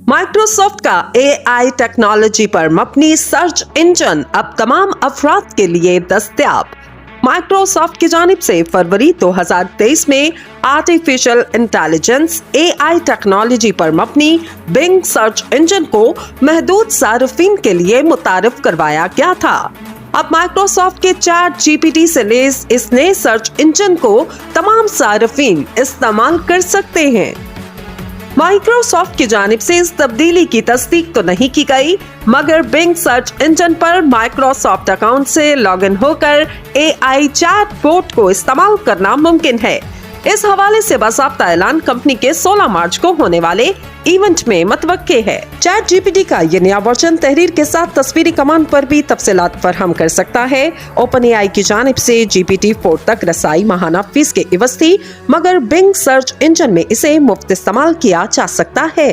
Microsoft का AI technology पर मबनी search engine अब तमाम अफराद के लिए दस्तयाब। माइक्रोसॉफ्ट की जानिब से फरवरी 2023 में आर्टिफिशियल इंटेलिजेंस AI टेक्नोलॉजी पर मबनी बिंग सर्च इंजन को महदूद सार्फिन के लिए मुतारिफ करवाया गया था। अब माइक्रोसॉफ्ट के ChatGPT से लैस इस नए सर्च इंजन को तमाम सार्फिन इस्तेमाल कर सकते हैं। माइक्रोसॉफ्ट की जानिब से इस तब्दीली की तस्दीक तो नहीं की गई, मगर बिंग सर्च इंजन पर माइक्रोसॉफ्ट अकाउंट से लॉगिन होकर AI चैटबॉट को इस्तेमाल करना मुमकिन है। इस हवाले से बाकायदा ऐलान कंपनी के 16 मार्च को होने वाले इवेंट में मतवक्के है। ChatGPT का ये नया वर्जन तहरीर के साथ तस्वीरी कमांड पर भी तफसीलात फराहम कर सकता है। OpenAI की जानिब से GPT-4 तक रसाई माहाना फीस के इवज थी, मगर बिंग सर्च इंजन में इसे मुफ्त इस्तेमाल किया जा सकता है।